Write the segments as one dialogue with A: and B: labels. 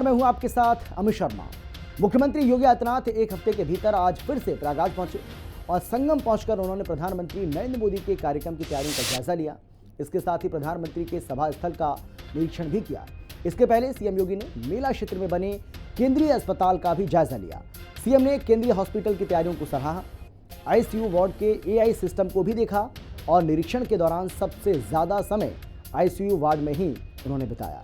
A: मैं हूं आपके साथ अमित शर्मा। मुख्यमंत्री योगी आदित्यनाथ एक हफ्ते के भीतर आज फिर से प्रयागराज पहुंचे और संगम पहुंचकर उन्होंने प्रधानमंत्री नरेंद्र मोदी के कार्यक्रम की तैयारियों का जायजा लिया। इसके साथ ही प्रधानमंत्री के सभा स्थल का निरीक्षण भी किया। इसके पहले सीएम योगी ने मेला क्षेत्र में बने केंद्रीय अस्पताल का भी जायजा लिया। सीएम ने केंद्रीय हॉस्पिटल की तैयारियों को सराहा, आईसीयू वार्ड के एआई सिस्टम को भी देखा और निरीक्षण के दौरान सबसे ज्यादा समय आईसीयू वार्ड में ही उन्होंने बिताया।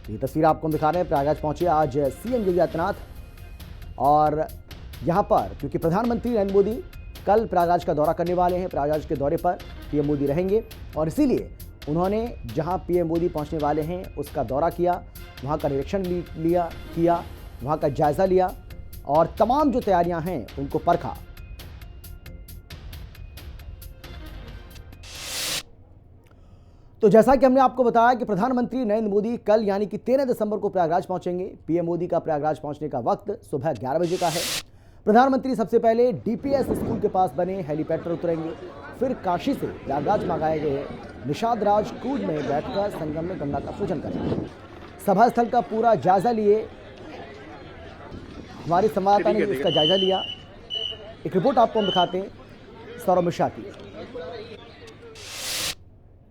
A: ये तस्वीर आपको हम दिखा रहे हैं। प्रयागराज पहुंचे आज सीएम योगी आदित्यनाथ और यहां पर क्योंकि प्रधानमंत्री नरेंद्र मोदी कल प्रयागराज का दौरा करने वाले हैं, प्रयागराज के दौरे पर पीएम मोदी रहेंगे और इसीलिए उन्होंने जहां पीएम मोदी पहुंचने वाले हैं उसका दौरा किया, वहां का निरीक्षण किया, वहां का जायजा लिया और तमाम जो तैयारियां हैं उनको परखा। तो जैसा कि हमने आपको बताया कि प्रधानमंत्री नरेंद्र मोदी कल यानी कि 13 दिसंबर को प्रयागराज पहुंचेंगे। पीएम मोदी का प्रयागराज पहुंचने का वक्त सुबह 11 बजे का है। प्रधानमंत्री सबसे पहले डीपीएस स्कूल के पास बने हेलीपैड पर उतरेंगे, फिर काशी से प्रयागराज मंगाए गए निषाद राज क्रूज में बैठकर संगम में गंगा का पूजन करेंगे। सभा स्थल का पूरा जायजा लिए हमारे संवाददाता ने इसका जायजा लिया। एक रिपोर्ट आपको हम दिखाते हैं सौरभ मिश्रा की।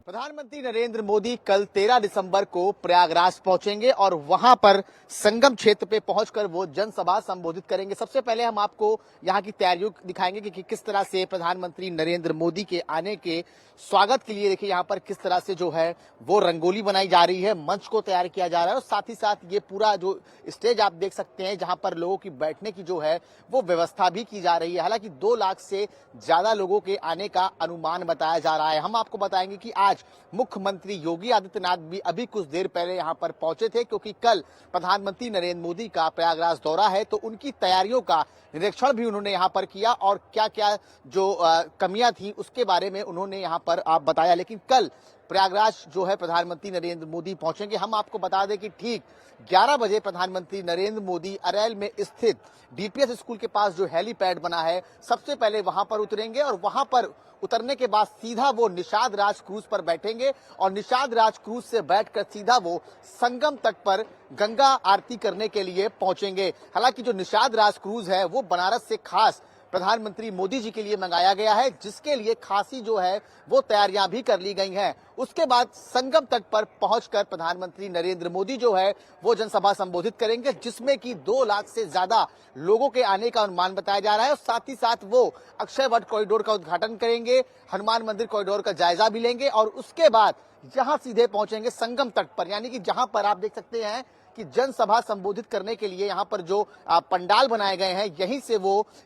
B: प्रधानमंत्री नरेंद्र मोदी कल 13 दिसंबर को प्रयागराज पहुंचेंगे और वहां पर संगम क्षेत्र पे पहुंचकर वो जनसभा संबोधित करेंगे। सबसे पहले हम आपको यहां की तैयारियों दिखाएंगे कि किस तरह से प्रधानमंत्री नरेंद्र मोदी के आने के स्वागत के लिए देखिए यहां पर किस तरह से जो है वो रंगोली बनाई जा रही है, मंच को तैयार किया जा रहा है और साथ ही साथ ये पूरा जो स्टेज आप देख सकते हैं जहां पर लोगों की बैठने की जो है वो व्यवस्था भी की जा रही है। हालांकि 2 लाख से ज्यादा लोगों के आने का अनुमान बताया जा रहा है। हम आपको बताएंगे कि आज मुख्यमंत्री योगी आदित्यनाथ भी अभी कुछ देर पहले यहां पर पहुंचे थे क्योंकि कल प्रधानमंत्री नरेंद्र मोदी का प्रयागराज दौरा है, तो उनकी तैयारियों का निरीक्षण भी उन्होंने यहां पर किया और क्या क्या जो कमियां थी उसके बारे में उन्होंने यहां पर आप बताया। लेकिन कल प्रयागराज जो है प्रधानमंत्री नरेंद्र मोदी पहुंचेंगे। हम आपको बता दें कि ठीक 11 बजे प्रधानमंत्री नरेंद्र मोदी अरैल में स्थित डीपीएस स्कूल के पास जो हेलीपैड बना है सबसे पहले वहां पर उतरेंगे और वहां पर उतरने के बाद सीधा वो निषाद राज क्रूज पर बैठेंगे और निषाद राज क्रूज से बैठकर सीधा वो संगम तट पर गंगा आरती करने के लिए पहुंचेंगे। हालांकि जो निषाद राज क्रूज है वो बनारस से खास प्रधानमंत्री मोदी जी के लिए मंगाया गया है, जिसके लिए खासी जो है वो तैयारियां भी कर ली गई हैं। उसके बाद संगम तट पर पहुंचकर प्रधानमंत्री नरेंद्र मोदी जो है वो जनसभा संबोधित करेंगे, जिसमें कि 2 लाख से ज्यादा लोगों के आने का अनुमान बताया जा रहा है और साथ ही साथ वो अक्षय वट कॉरिडोर का उद्घाटन करेंगे, हनुमान मंदिर कॉरिडोर का जायजा भी लेंगे और उसके बाद यहां सीधे पहुंचेंगे संगम तट पर, यानी कि जहां पर आप देख सकते हैं कि जनसभा संबोधित करने के लिए यहाँ पर जो पंडाल बनाए गए हैं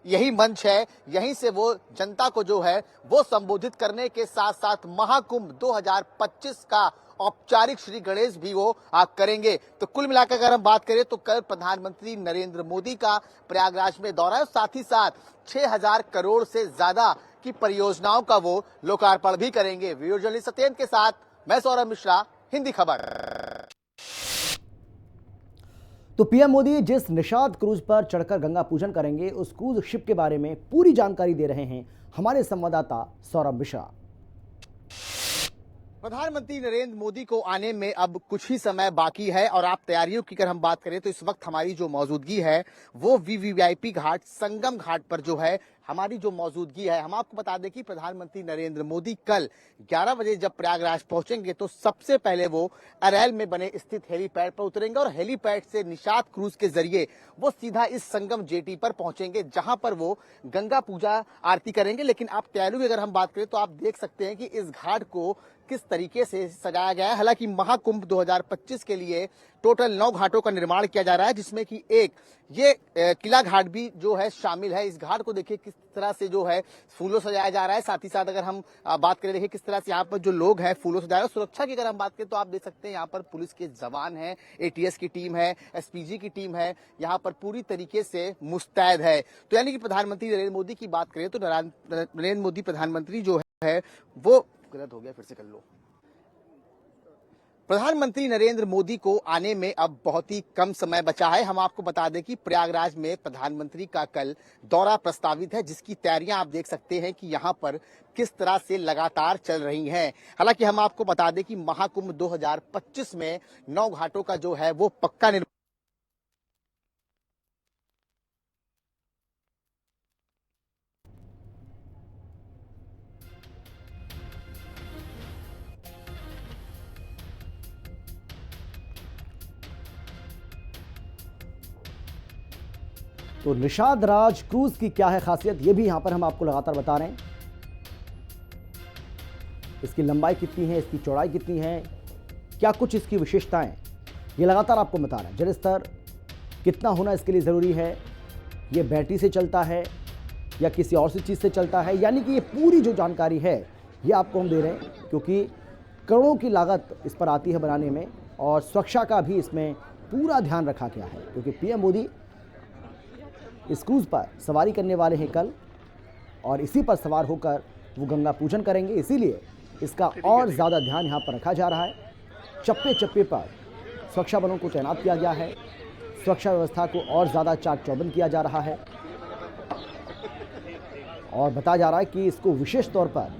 B: यही मंच है, यहीं से वो जनता को जो है वो संबोधित करने के साथ साथ महाकुंभ 2025 का औपचारिक श्री गणेश भी वो करेंगे। तो कुल मिलाकर अगर हम बात करें तो कल प्रधानमंत्री नरेंद्र मोदी का प्रयागराज में दौरा है, साथ ही साथ 6000 करोड़ से ज्यादा की परियोजनाओं का वो लोकार्पण भी करेंगे। वीडियो जर्नलिस्ट सत्येंद्र के साथ मैं सौरभ मिश्रा, हिंदी खबर।
A: तो पीएम मोदी जिस निषाद क्रूज पर चढ़कर गंगा पूजन करेंगे उस क्रूज शिप के बारे में पूरी जानकारी दे रहे हैं हमारे संवाददाता सौरभ मिश्रा।
B: प्रधानमंत्री नरेंद्र मोदी को आने में अब कुछ ही समय बाकी है और आप तैयारियों की अगर हम बात करें तो इस वक्त हमारी जो मौजूदगी है वो वीवीआईपी घाट संगम घाट पर जो है हमारी जो मौजूदगी है। हम आपको बता दें कि प्रधानमंत्री नरेंद्र मोदी कल 11 बजे जब प्रयागराज पहुंचेंगे तो सबसे पहले वो अरैल में बने स्थित हेलीपैड पर उतरेंगे और हेलीपैड से निषाद क्रूज के जरिए वो सीधा इस संगम जेटी पर पहुंचेंगे, जहां पर वो गंगा पूजा आरती करेंगे। लेकिन आप तैयारियों की अगर हम बात करें तो आप देख सकते हैं कि इस घाट को किस तरीके से सजाया गया है। हालांकि महाकुंभ 2025 के लिए टोटल 9 घाटों का निर्माण किया जा रहा है, जिसमें कि एक ये किला घाट भी जो है शामिल है। इस घाट को देखिए किस तरह से जो है फूलों सजाया जा रहा है। साथ ही साथ अगर हम बात करें देखिए किस तरह से यहाँ पर जो लोग हैं फूलों सजाया रहे हैं। सुरक्षा की अगर हम बात करें तो आप देख सकते हैं यहाँ पर पुलिस के जवान हैं, एटीएस की टीम है, एसपीजी की टीम है, यहाँ पर पूरी तरीके से मुस्तैद है। तो यानी कि प्रधानमंत्री नरेंद्र मोदी की बात करें तो नरेंद्र मोदी प्रधानमंत्री जो है वो गलत हो गया, फिर से कर लो। प्रधानमंत्री नरेंद्र मोदी को आने में अब बहुत ही कम समय बचा है। हम आपको बता दें कि प्रयागराज में प्रधानमंत्री का कल दौरा प्रस्तावित है, जिसकी तैयारियां आप देख सकते हैं कि यहां पर किस तरह से लगातार चल रही हैं। हालांकि हम आपको बता दें कि महाकुंभ 2025 में 9 घाटों का जो है वो पक्का निर्माण
A: तो निषाद राज क्रूज की क्या है खासियत, ये भी यहां पर हम आपको लगातार बता रहे हैं। इसकी लंबाई कितनी है, इसकी चौड़ाई कितनी है, क्या कुछ इसकी विशेषताएं, ये लगातार आपको बता रहे हैं। जल स्तर कितना होना इसके लिए ज़रूरी है, ये बैटरी से चलता है या किसी और सी चीज़ से चलता है, यानी कि ये पूरी जो जानकारी है ये आपको हम दे रहे हैं, क्योंकि करोड़ों की लागत इस पर आती है बनाने में और सुरक्षा का भी इसमें पूरा ध्यान रखा गया है, क्योंकि पीएम मोदी इस क्रूज़ पर सवारी करने वाले हैं कल और इसी पर सवार होकर वो गंगा पूजन करेंगे। इसीलिए इसका और ज़्यादा ध्यान यहाँ पर रखा जा रहा है। चप्पे चप्पे पर सुरक्षा बलों को तैनात किया गया है, सुरक्षा व्यवस्था को और ज़्यादा चाक चौबंद किया जा रहा है और बताया जा रहा है कि इसको विशेष तौर पर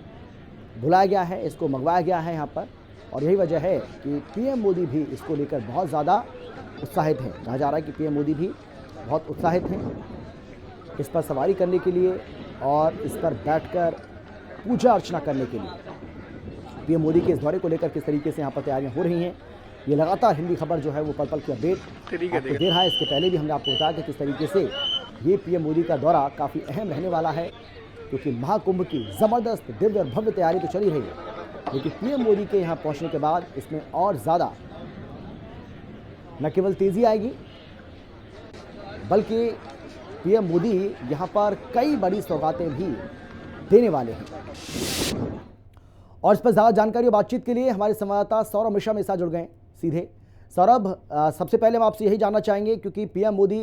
A: बुलाया गया है, इसको मंगवाया गया है यहाँ पर। और यही वजह है कि पीएम मोदी भी इसको लेकर बहुत ज़्यादा उत्साहित हैं। कहा जा रहा है कि पीएम मोदी भी बहुत उत्साहित हैं इस पर सवारी करने के लिए और इस पर बैठकर पूजा अर्चना करने के लिए। पीएम मोदी के इस दौरे को लेकर किस तरीके से यहाँ पर तैयारियां हो रही हैं, ये लगातार हिंदी खबर जो है वो पल पल की अपडेट आपको दे रहा है। इसके पहले भी हमने आपको बताया कि किस तरीके से ये पीएम मोदी का दौरा काफ़ी अहम रहने वाला है, क्योंकि महाकुंभ की ज़बरदस्त दिव्य और भव्य तैयारी तो चली रही है, लेकिन पीएम मोदी के यहाँ पहुँचने के बाद इसमें और ज़्यादा न केवल तेज़ी आएगी, बल्कि पीएम मोदी यहां पर कई बड़ी सौगातें भी देने वाले हैं। और इस पर ज़्यादा जानकारी और बातचीत के लिए हमारे संवाददाता सौरभ मिश्रा मेरे साथ जुड़ गए सीधे। सौरभ, सबसे पहले हम आपसे यही जानना चाहेंगे, क्योंकि पीएम मोदी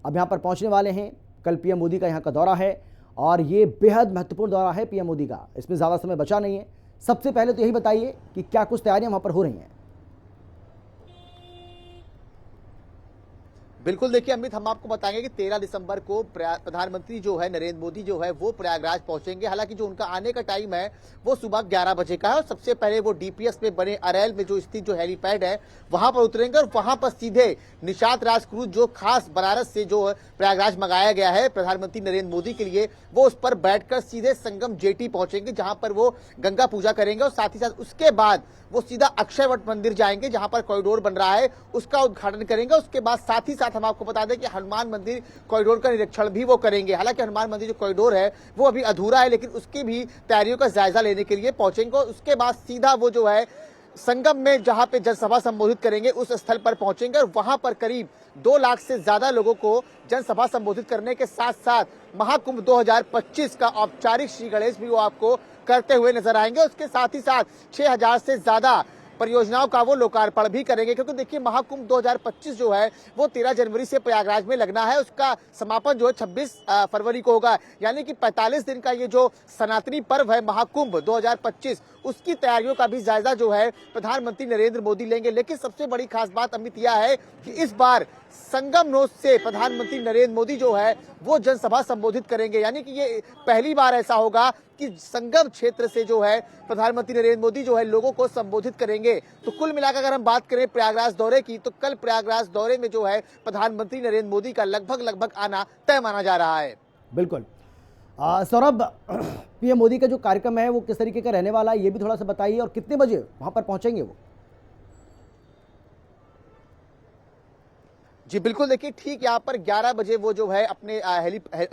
A: अब यहां पर पहुंचने वाले हैं, कल पीएम मोदी का यहां का दौरा है और ये बेहद महत्वपूर्ण दौरा है पीएम मोदी का, इसमें ज़्यादा समय बचा नहीं है। सबसे पहले तो यही बताइए कि क्या कुछ तैयारियां वहां पर हो रही हैं।
B: बिल्कुल, देखिए अमित, हम आपको बताएंगे कि 13 दिसंबर को प्रधानमंत्री जो है नरेंद्र मोदी जो है वो प्रयागराज पहुंचेंगे। हालांकि जो उनका आने का टाइम है वो सुबह 11 बजे का है और सबसे पहले वो डीपीएस में बने अरैल में जो स्थित जो हेलीपैड है वहां पर उतरेंगे और वहां पर सीधे निषाद राज क्रूज जो खास बनारस से जो प्रयागराज मंगाया गया है प्रधानमंत्री नरेंद्र मोदी के लिए, वो उस पर बैठकर सीधे संगम जेटी पहुंचेंगे, जहां पर वो गंगा पूजा करेंगे और साथ ही साथ उसके बाद वो सीधा अक्षयवट मंदिर जाएंगे, जहां पर कॉरिडोर बन रहा है उसका उद्घाटन करेंगे। उसके बाद साथ ही साथ हम आपको बता दें कि हनुमान मंदिर कॉरिडोर का निरीक्षण भी वो करेंगे। हालांकि हनुमान मंदिर जो कॉरिडोर है वो अभी अधूरा है, लेकिन उसकी भी तैयारियों का जायजा लेने के लिए पहुंचेंगे और उसके बाद सीधा वो जो है संगम में जहां पे जनसभा संबोधित करेंगे उस स्थल पर पहुंचेंगे और वहां पर करीब 2 लाख से ज्यादा लोगों को जनसभा संबोधित करने के साथ साथ महाकुंभ 2025 का औपचारिक श्री गणेश भी वो आपको करते हुए नजर आएंगे। उसके साथ ही साथ 6000 से ज्यादा परियोजनाओं का वो लोकार्पण भी करेंगे, क्योंकि देखिए महाकुंभ 2025 जो है वो 13 जनवरी से प्रयागराज में लगना है, उसका समापन जो है 26 फरवरी को होगा, यानी कि 45 दिन का ये जो सनातनी पर्व है महाकुंभ 2025 उसकी तैयारियों का भी जायजा जो है प्रधानमंत्री नरेंद्र मोदी लेंगे। लेकिन सबसे बड़ी खास बात अमित यह है कि इस बार संगम नोच से प्रधानमंत्री नरेंद्र मोदी जो है वो जनसभा संबोधित करेंगे, यानी कि ये पहली बार ऐसा होगा कि संगम क्षेत्र से जो है प्रधानमंत्री नरेंद्र मोदी जो है लोगों को संबोधित करेंगे। तो कुल मिलाकर अगर हम बात करें प्रयागराज दौरे की, तो कल प्रयागराज दौरे में जो है प्रधानमंत्री नरेंद्र मोदी का लगभग आना तय माना जा रहा है।
A: बिल्कुल सौरभ, पीएम मोदी का जो कार्यक्रम है वो किस तरीके का रहने वाला है ये भी थोड़ा सा बताइए, और कितने बजे वहां पर पहुंचेंगे वो?
B: जी बिल्कुल, देखिए ठीक यहाँ पर 11 बजे वो जो है अपने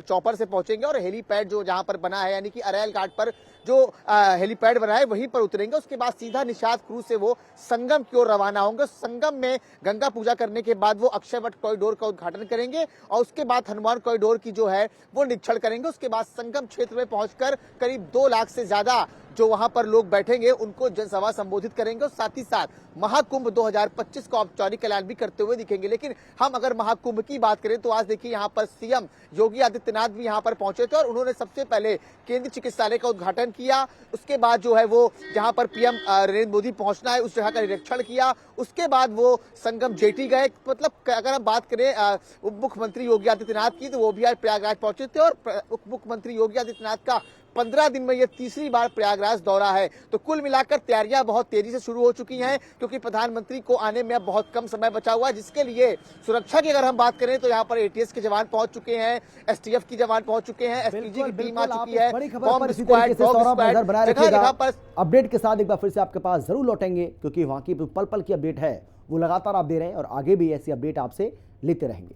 B: चौपर से पहुंचेंगे और हेलीपैड जो जहां पर बना है यानी कि अरैल घाट पर जो हेलीपैड बना है वहीं पर उतरेंगे। उसके बाद सीधा निषाद क्रूज से वो संगम की ओर रवाना होंगे। संगम में गंगा पूजा करने के बाद वो अक्षयवट कॉरिडोर का उद्घाटन करेंगे और उसके बाद हनुमान कॉरिडोर की जो है वो निरीक्षण करेंगे। उसके बाद संगम क्षेत्र में पहुंचकर करीब 2 लाख से ज्यादा जो वहां पर लोग बैठेंगे उनको जनसभा संबोधित करेंगे और साथ ही साथ महाकुंभ 2025 का औपचारिक ऐलान भी करते हुए दिखेंगे। लेकिन हम अगर महाकुंभ की बात करें तो आज देखिए यहाँ पर सीएम योगी आदित्यनाथ भी यहाँ पर पहुंचे थे और उन्होंने सबसे पहले केंद्रीय चिकित्सालय का उद्घाटन निरीक्षण किया, उसके बाद जो है वो जहां पर पीएम नरेंद्र मोदी पहुंचना है उस जगह का निरीक्षण किया, उसके बाद वो संगम जेटी गए। मतलब अगर हम बात करें उप मुख्यमंत्री योगी आदित्यनाथ की, तो वो भी आज प्रयागराज पहुंचे थे और उप मुख्यमंत्री योगी आदित्यनाथ का 15 दिन में ये तीसरी बार प्रयागराज दौरा है। तो कुल मिलाकर तैयारियां बहुत तेजी से शुरू हो चुकी हैं, क्योंकि प्रधानमंत्री को आने में अब बहुत कम समय बचा हुआ है, जिसके लिए सुरक्षा की अगर हम बात करें तो यहाँ पर एटीएस के जवान पहुंच चुके हैं, एसटीएफ की जवान पहुंच चुके हैं, एसपीजी की टीम आ चुकी है, बॉम्ब स्क्वाड, जगह पर।
A: अपडेट के साथ एक बार फिर से आपके पास जरूर लौटेंगे, क्योंकि वहां की पल पल की अपडेट है वो लगातार आप दे रहे हैं और आगे भी ऐसी अपडेट आपसे लेते रहेंगे।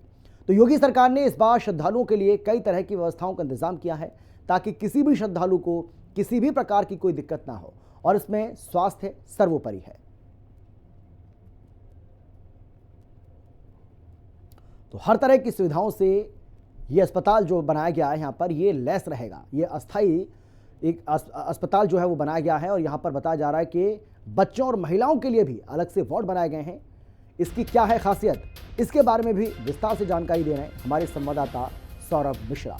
A: तो योगी सरकार ने इस बार श्रद्धालुओं के लिए कई तरह की व्यवस्थाओं का इंतजाम किया है, ताकि किसी भी श्रद्धालु को किसी भी प्रकार की कोई दिक्कत ना हो, और इसमें स्वास्थ्य सर्वोपरि है। तो हर तरह की सुविधाओं से ये अस्पताल जो बनाया गया है यहाँ पर, ये लैस रहेगा। ये अस्थाई एक अस्पताल जो है वो बनाया गया है, और यहाँ पर बताया जा रहा है कि बच्चों और महिलाओं के लिए भी अलग से वार्ड बनाए गए हैं। इसकी क्या है खासियत, इसके बारे में भी विस्तार से जानकारी दे रहे हैं हमारे संवाददाता सौरभ मिश्रा।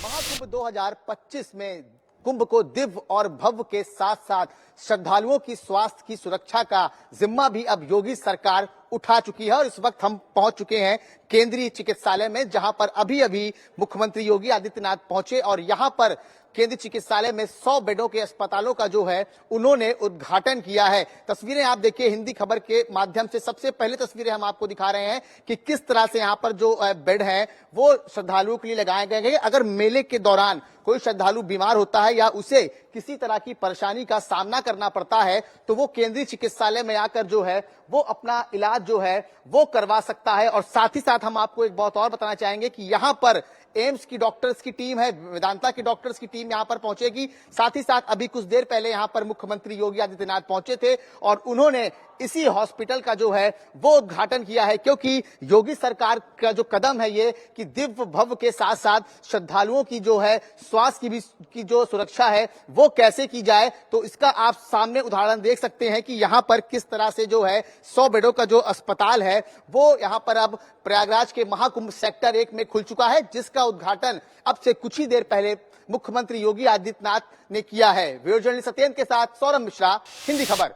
B: महाकुंभ 2025 में कुंभ को दिव्य और भव्य के साथ साथ श्रद्धालुओं की स्वास्थ्य की सुरक्षा का जिम्मा भी अब योगी सरकार उठा चुकी है। और इस वक्त हम पहुंच चुके हैं केंद्रीय चिकित्सालय में, जहां पर अभी अभी मुख्यमंत्री योगी आदित्यनाथ पहुंचे और यहां पर केंद्रीय चिकित्सालय में 100 बेडों के अस्पतालों का जो है उन्होंने उद्घाटन किया है। तस्वीरें आप देखिए हिंदी खबर के माध्यम से। सबसे पहले तस्वीरें हम आपको दिखा रहे हैं कि किस तरह से यहाँ पर जो बेड है वो श्रद्धालुओं के लिए लगाए गए हैं। अगर मेले के दौरान कोई श्रद्धालु बीमार होता है या उसे किसी तरह की परेशानी का सामना करना पड़ता है, तो वो केंद्रीय चिकित्सालय में आकर जो है वो अपना इलाज जो है वो करवा सकता है। और साथ ही साथ हम आपको एक बात और बताना चाहेंगे कि यहाँ पर एम्स की डॉक्टर्स की टीम है, वेदांता की डॉक्टर्स की टीम यहां पर पहुंचेगी। साथ ही साथ अभी कुछ देर पहले यहां पर मुख्यमंत्री योगी आदित्यनाथ पहुंचे थे और उन्होंने इसी हॉस्पिटल का जो है वो उद्घाटन किया है, क्योंकि योगी सरकार का जो कदम है ये कि दिव्य भव्य के साथ साथ श्रद्धालुओं की जो है स्वास्थ्य की जो सुरक्षा है वो कैसे की जाए। तो इसका आप सामने उदाहरण देख सकते हैं कि यहाँ पर किस तरह से जो है 100 बेडों का जो अस्पताल है वो यहाँ पर अब प्रयागराज के महाकुंभ सेक्टर 1 में खुल चुका है, जिसका उद्घाटन अब से कुछ ही देर पहले मुख्यमंत्री योगी आदित्यनाथ ने किया है। वीडियो जर्नलिस्ट सत्येंद्र के साथ सौरभ मिश्रा, हिंदी खबर।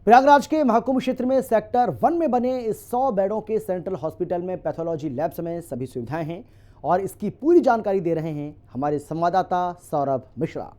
A: प्रयागराज के महाकुंभ क्षेत्र में सेक्टर 1 में बने इस 100 बेडों के सेंट्रल हॉस्पिटल में पैथोलॉजी लैब समेत सभी सुविधाएं हैं, और इसकी पूरी जानकारी दे रहे हैं हमारे संवाददाता सौरभ मिश्रा।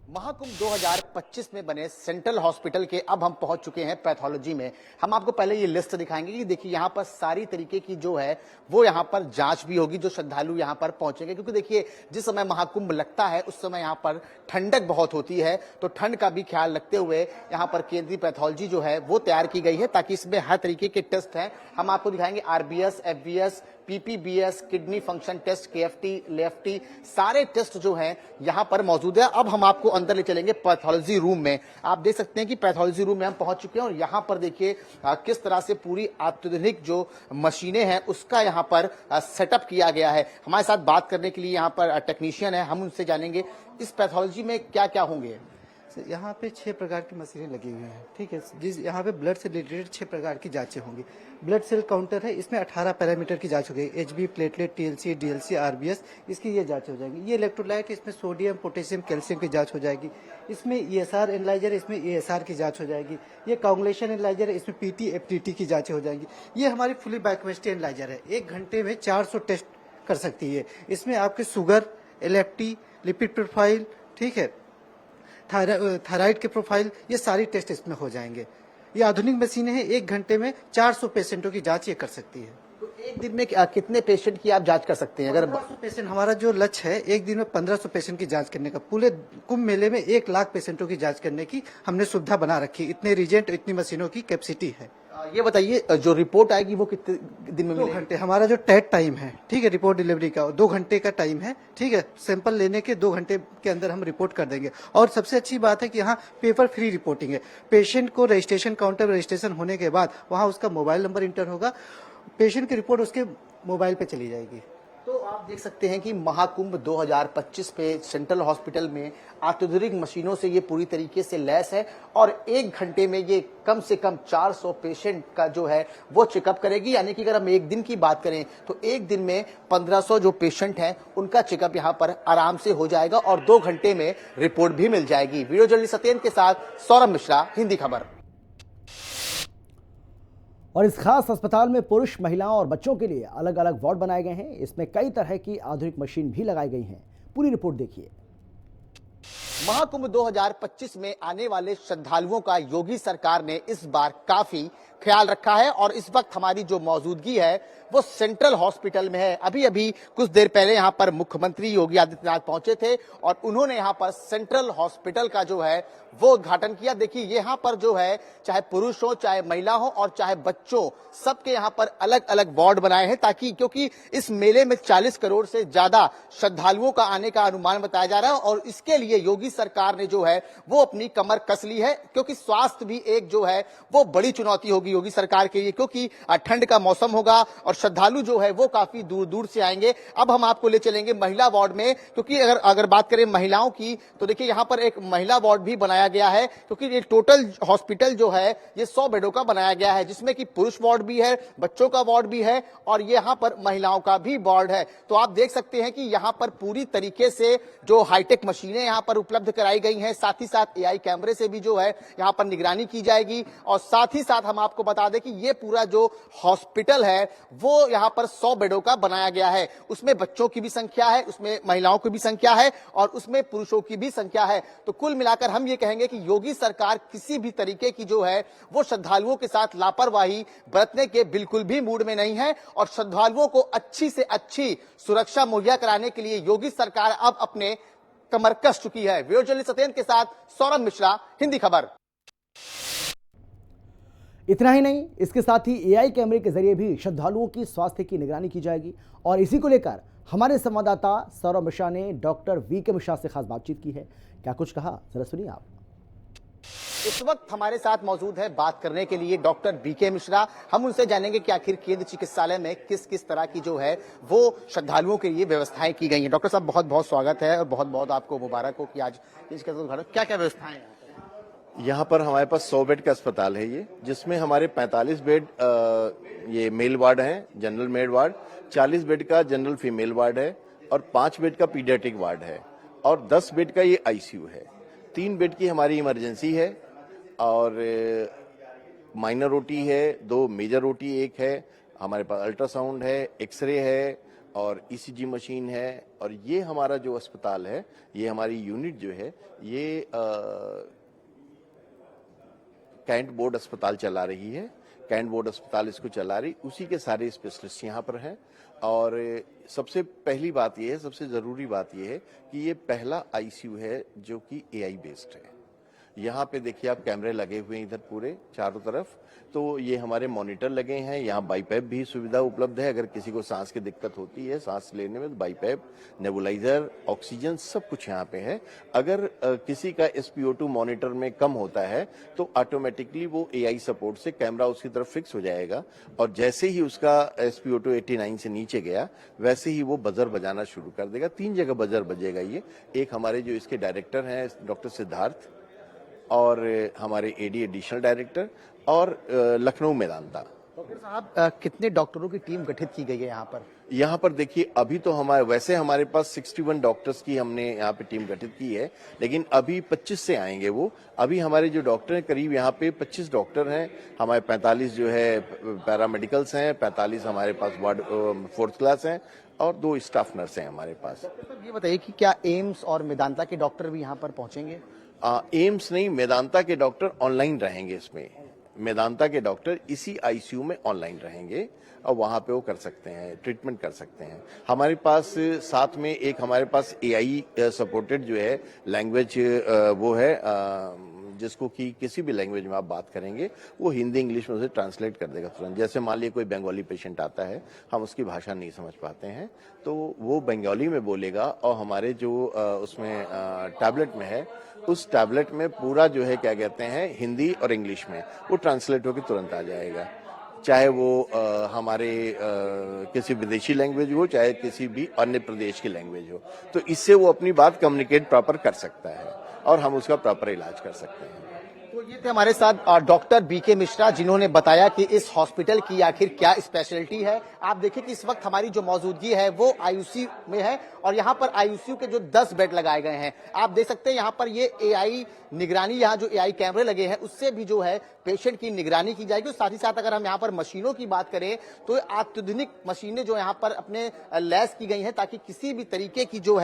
B: महाकुंभ 2025 में बने सेंट्रल हॉस्पिटल के अब हम पहुंच चुके हैं पैथोलॉजी में। हम आपको पहले ये लिस्ट दिखाएंगे कि देखिए यहाँ पर सारी तरीके की जो है वो यहाँ पर जांच भी होगी जो श्रद्धालु यहाँ पर पहुंचेंगे, क्योंकि देखिए जिस समय महाकुंभ लगता है उस समय यहाँ पर ठंडक बहुत होती है, तो ठंड का भी ख्याल रखते हुए यहाँ पर केंद्रीय पैथोलॉजी जो है वो तैयार की गई है, ताकि इसमें हर तरीके के टेस्ट हैं। हम आपको दिखाएंगे RBS, FBS, PPBS, kidney function test, KFT, LFT, सारे टेस्ट जो हैं यहाँ पर मौजूद है। अब हम आपको अंदर ले चलेंगे पैथोलॉजी रूम में। आप देख सकते हैं कि पैथोलॉजी रूम में हम पहुंच चुके हैं और यहाँ पर देखिए किस तरह से पूरी अत्याधुनिक जो मशीनें हैं उसका यहाँ पर सेटअप किया गया है। हमारे साथ बात करने के लिए यहाँ पर टेक्नीशियन है, हम उनसे जानेंगे इस पैथोलॉजी में क्या क्या होंगे।
C: यहाँ पे 6 प्रकार की मशीनें लगी हुई हैं, ठीक है। जिस यहाँ पे ब्लड से रिलेटेड 6 प्रकार की जांचें होंगी। ब्लड सेल काउंटर है, इसमें 18 पैरामीटर की जांच होगी, HB, platelet, TLC, DLC, RBS, इसकी ये जांच हो जाएगी। ये इलेक्ट्रोलाइट, इसमें सोडियम, पोटेशियम, कैल्शियम की जांच हो जाएगी। इसमें ईएसआर एनालाइजर, इसमें ईएसआर की जांच हो जाएगी। ये कांगुलेशन एनालाइजर है, इसमें पीटी, एफटीटी की जांचें हो जाएंगी। ये हमारी फुली बायोकेमिस्ट्री एनालाइजर है, 1 घंटे में 400 टेस्ट कर सकती है। इसमें आपके शुगर, एलएफटी, लिपिड प्रोफाइल, ठीक है, थायराइड के प्रोफाइल, ये सारी टेस्ट इसमें हो जाएंगे। ये आधुनिक मशीनें हैं, 1 घंटे में 400 पेशेंटों की जांच ये कर सकती है।
B: तो एक दिन में कितने पेशेंट की आप जांच कर सकते हैं? अगर
C: 1500 पेशेंट, हमारा जो लक्ष्य है एक दिन में 1500 पेशेंट की जांच करने का। पूरे कुंभ मेले में 1 लाख पेशेंटों की जांच करने की हमने सुविधा बना रखी। इतने रिजेंट, इतनी मशीनों की कैपेसिटी है।
B: ये बताइए जो रिपोर्ट आएगी वो कितने दिन में
C: 2
B: मिलेगी?
C: घंटे हमारा जो टेट टाइम है, ठीक है, रिपोर्ट डिलीवरी का 2 घंटे का टाइम है, ठीक है। सैंपल लेने के 2 घंटे के अंदर हम रिपोर्ट कर देंगे। और सबसे अच्छी बात है कि यहाँ पेपर फ्री रिपोर्टिंग है। पेशेंट को रजिस्ट्रेशन काउंटर में रजिस्ट्रेशन होने के बाद वहाँ उसका मोबाइल नंबर इंटर होगा, पेशेंट की रिपोर्ट उसके मोबाइल पे चली जाएगी।
B: तो आप देख सकते हैं कि महाकुंभ 2025 पे सेंट्रल हॉस्पिटल में अत्याधुनिक मशीनों से ये पूरी तरीके से लैस है और 1 घंटे में ये कम से कम 400 पेशेंट का जो है वो चेकअप करेगी। यानी कि अगर हम एक दिन की बात करें तो एक दिन में 1500 जो पेशेंट हैं उनका चेकअप यहाँ पर आराम से हो जाएगा और 2 घंटे में रिपोर्ट भी मिल जाएगी। वीडियो जर्नलिस्ट सत्येंद्र के साथ सौरभ मिश्रा, हिंदी खबर।
A: और इस खास अस्पताल में पुरुष, महिलाओं और बच्चों के लिए अलग अलग वार्ड बनाए गए हैं। इसमें कई तरह की आधुनिक मशीन भी लगाई गई हैं। पूरी रिपोर्ट देखिए।
B: महाकुंभ 2025 में आने वाले श्रद्धालुओं का योगी सरकार ने इस बार काफी ख्याल रखा है और इस वक्त हमारी जो मौजूदगी है वो सेंट्रल हॉस्पिटल में है। अभी अभी कुछ देर पहले यहाँ पर मुख्यमंत्री योगी आदित्यनाथ पहुंचे थे और उन्होंने यहाँ पर सेंट्रल हॉस्पिटल का जो है वो उद्घाटन किया। देखिए यहाँ पर जो है चाहे पुरुष हो, चाहे महिला हो और चाहे बच्चों, सबके यहाँ पर अलग अलग वार्ड बनाए हैं ताकि, क्योंकि इस मेले में 40 करोड़ से ज्यादा श्रद्धालुओं का आने का अनुमान बताया जा रहा है और इसके लिए योगी सरकार ने जो है वो अपनी कमर कस ली है, क्योंकि स्वास्थ्य भी एक जो है वो बड़ी चुनौती होगी योगी सरकार के लिए, क्योंकि ठंड का मौसम होगा और श्रद्धालु जो है वो काफी दूर दूर से आएंगे। अब हम आपको ले चलेंगे महिला वार्ड में, क्योंकि अगर बात करें महिलाओं की तो देखिए यहाँ पर एक महिला वार्ड भी बनाया गया है, क्योंकि ये टोटल हॉस्पिटल जो है ये 100 बेडों का बनाया गया है, जिसमें कि पुरुष वार्ड भी है, बच्चों का वार्ड भी है और यहाँ पर महिलाओं का भी वार्ड है। तो आप देख सकते हैं कि यहाँ पर पूरी तरीके से जो हाईटेक मशीनें यहाँ पर उपलब्ध कराई गई हैं, साथ ही साथ एआई कैमरे से भी जो है यहाँ पर निगरानी की जाएगी और साथ ही साथ हम आपको बता दें कि ये पूरा जो हॉस्पिटल है वो यहाँ पर 100 बेडों का बनाया गया है। उसमें बच्चों की भी संख्या है, उसमें महिलाओं की भी संख्या है और उसमें पुरुषों की भी संख्या है। तो कुल मिलाकर हम ये कहेंगे कि योगी सरकार किसी भी तरीके की जो है वो श्रद्धालुओं के साथ लापरवाही बरतने के बिल्कुल भी मूड में नहीं है और श्रद्धालुओं को अच्छी से अच्छी सुरक्षा मुहैया कराने के लिए योगी सरकार अब अपने कमर कस चुकी है। वीडियो जर्नलिस्ट सत्येंद्र के साथ सौरभ मिश्रा, हिंदी खबर।
A: इतना ही नहीं, इसके साथ ही एआई कैमरे के जरिए भी श्रद्धालुओं की स्वास्थ्य की निगरानी की जाएगी और इसी को लेकर हमारे संवाददाता सौरभ मिश्रा ने डॉक्टर वीके मिश्रा से खास बातचीत की है। क्या कुछ कहा, जरा सुनिए आप।
B: इस वक्त हमारे साथ मौजूद है बात करने के लिए डॉक्टर बीके मिश्रा। हम उनसे जानेंगे कि आखिर केंद्र चिकित्सालय में किस किस तरह की जो है वो श्रद्धालुओं के लिए व्यवस्थाएं की गई हैं। डॉक्टर साहब बहुत बहुत स्वागत है और बहुत बहुत आपको मुबारक हो कि आज इसका उद्घाटन। क्या क्या व्यवस्थाएं हैं
D: यहाँ पर? हमारे पास 100 बेड का अस्पताल है ये, जिसमें हमारे 45 बेड ये मेल वार्ड है, जनरल मेल वार्ड, 40 बेड का जनरल फीमेल वार्ड है और 5 बेड का पीडियाट्रिक वार्ड है और 10 बेड का ये आईसीयू है। 3 बेड की हमारी इमरजेंसी है और माइनर ओटी है, 2 मेजर ओटी एक है, हमारे पास अल्ट्रासाउंड है, एक्सरे है और ईसीजी मशीन है। और ये हमारा जो अस्पताल है, ये हमारी यूनिट जो है ये कैंट बोर्ड अस्पताल चला रही है। कैंट बोर्ड अस्पताल इसको चला रही, उसी के सारे स्पेशलिस्ट यहाँ पर हैं। और सबसे पहली बात यह है, सबसे जरूरी बात यह है कि ये पहला आईसीयू है जो कि एआई बेस्ड है। यहाँ पे देखिए आप कैमरे लगे हुए हैं इधर पूरे चारों तरफ, तो ये हमारे मॉनिटर लगे हैं। यहाँ बाईपैप भी सुविधा उपलब्ध है, अगर किसी को सांस की दिक्कत होती है सांस लेने में, तो बाईपैप, नेबुलाइजर, ऑक्सीजन सब कुछ यहाँ पे है। अगर किसी का SpO2 मॉनिटर में कम होता है तो ऑटोमेटिकली वो एआई सपोर्ट से कैमरा उसकी तरफ फिक्स हो जाएगा और जैसे ही उसका SpO2 89 से नीचे गया वैसे ही वो बजर बजाना शुरू कर देगा। 3 जगह बजर बजेगा ये। एक हमारे जो इसके डायरेक्टर हैं डॉक्टर सिद्धार्थ और हमारे एडी एडिशनल डायरेक्टर और लखनऊ मेदांता।
B: डॉक्टर साहब कितने डॉक्टरों की टीम गठित की गई है यहाँ पर?
D: यहाँ पर देखिए अभी तो हमारे पास 61 डॉक्टर्स की हमने यहाँ पे टीम गठित की है, लेकिन अभी 25 से आएंगे वो। अभी हमारे जो डॉक्टर हैं करीब यहाँ पे 25 डॉक्टर हैं, हमारे 45 जो है पैरामेडिकल्स हैं, 45 हमारे पास वार्ड 4th क्लास हैं और 2 स्टाफ नर्स हैं हमारे पास।
B: ये बताइए कि क्या एम्स और मेदांता के डॉक्टर भी यहाँ पर पहुंचेंगे?
D: एम्स नहीं, मेदांता के डॉक्टर ऑनलाइन रहेंगे इसमें। मेदांता के डॉक्टर इसी आईसीयू में ऑनलाइन रहेंगे और वहां पे वो कर सकते हैं, ट्रीटमेंट कर सकते हैं। हमारे पास साथ में एक हमारे पास एआई सपोर्टेड जो है लैंग्वेज वो है, जिसको कि किसी भी लैंग्वेज में आप बात करेंगे वो हिंदी इंग्लिश में उसे ट्रांसलेट कर देगा तुरंत। जैसे मान लीजिए कोई बंगाली पेशेंट आता है, हम उसकी भाषा नहीं समझ पाते हैं तो वो बंगाली में बोलेगा और हमारे जो उसमें टैबलेट में है उस टैबलेट में पूरा जो है क्या कहते हैं हिंदी और इंग्लिश में वो ट्रांसलेट होकर तुरंत आ जाएगा। चाहे वो हमारे किसी विदेशी लैंग्वेज हो, चाहे किसी भी अन्य प्रदेश की लैंग्वेज हो, तो इससे वो अपनी बात कम्युनिकेट प्रॉपर कर सकता है और हम उसका प्रॉपर इलाज कर सकते हैं।
B: तो ये थे हमारे साथ डॉक्टर बीके मिश्रा, जिन्होंने बताया कि इस हॉस्पिटल की आखिर क्या स्पेशलिटी है। आप देखिए कि इस वक्त हमारी जो मौजूदगी है वो आईयूसी में है और यहाँ पर आईयूसी के जो 10 बेड लगाए गए हैं, आप देख सकते हैं यहाँ पर ये एआई निगरानी, यहाँ जो एआई कैमरे लगे हैं उससे भी जो है पेशेंट की निगरानी की जाएगी। साथ ही साथ अगर हम यहाँ पर मशीनों की बात करें तो अत्याधुनिक मशीनें जो यहाँ पर अपने लैस की गई हैं, ताकि किसी भी तरीके की जो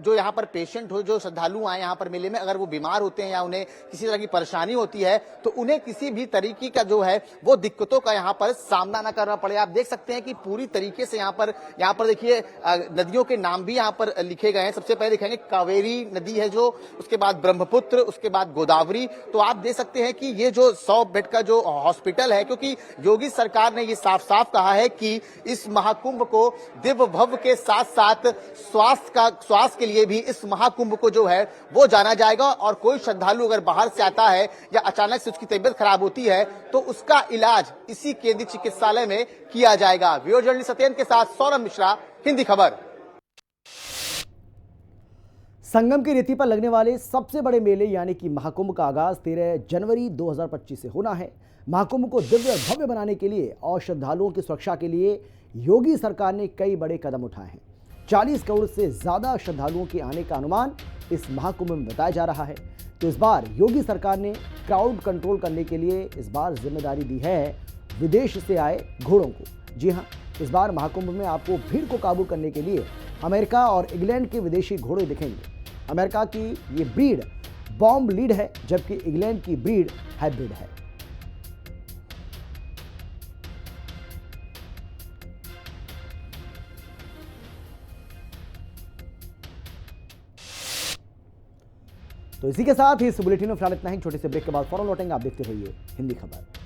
B: यहाँ पर पेशेंट हो, जो श्रद्धालु आए यहाँ पर मेले में, अगर वो बीमार होते हैं या उन्हें किसी तरह की परेशानी होती है तो उन्हें किसी भी तरीके का जो है वो दिक्कतों का यहाँ पर सामना न करना पड़े। आप देख सकते हैं कि पूरी तरीके से यहाँ पर देखिए नदियों के नाम भी यहाँ पर लिखे गए हैं। सबसे पहले दिखाएंगे कावेरी नदी है जो, उसके बाद ब्रह्मपुत्र, उसके बाद गोदावरी। तो आप देख सकते हैं कि ये जो 100 बेड का जो हॉस्पिटल है, क्योंकि योगी सरकार ने ये साफ साफ कहा है कि इस महाकुंभ को दिव्य भव्य के साथ साथ स्वास्थ्य के लिए भी इस महाकुंभ को जो है वो जाना जाएगा और कोई श्रद्धालु अगर बाहर से आता है या अचानक से उसकी तबीयत खराब होती है तो उसका इलाज इसी केंद्रीय चिकित्सालय में किया जाएगा। वीडियो जर्नलिस्ट सत्येंद्र के साथ सौरभ मिश्रा, हिंदी खबर।
A: संगम की रेती पर लगने वाले सबसे बड़े मेले यानी कि महाकुंभ का आगाज 13 जनवरी 2025 से होना है। महाकुंभ को दिव्य भव्य बनाने के लिए और श्रद्धालुओं की सुरक्षा के लिए योगी सरकार ने कई बड़े कदम उठाए हैं। 40 करोड़ से ज्यादा श्रद्धालुओं के आने का अनुमान इस महाकुंभ में बताया जा रहा है। तो इस बार योगी सरकार ने क्राउड कंट्रोल करने के लिए इस बार जिम्मेदारी दी है विदेश से आए घोड़ों को। जी हां, इस बार महाकुंभ में आपको भीड़ को काबू करने के लिए अमेरिका और इंग्लैंड के विदेशी घोड़े दिखेंगे। अमेरिका की ये ब्रीड बॉम्ब लीड है, जबकि इंग्लैंड की ब्रीड हाइब्रिड है। तो इसी के साथ ही इस बुलेटिन में फिलहाल इतना ही। छोटे से ब्रेक के बाद फौरन लौटेंगे। आप देखते रहिए हिंदी खबर।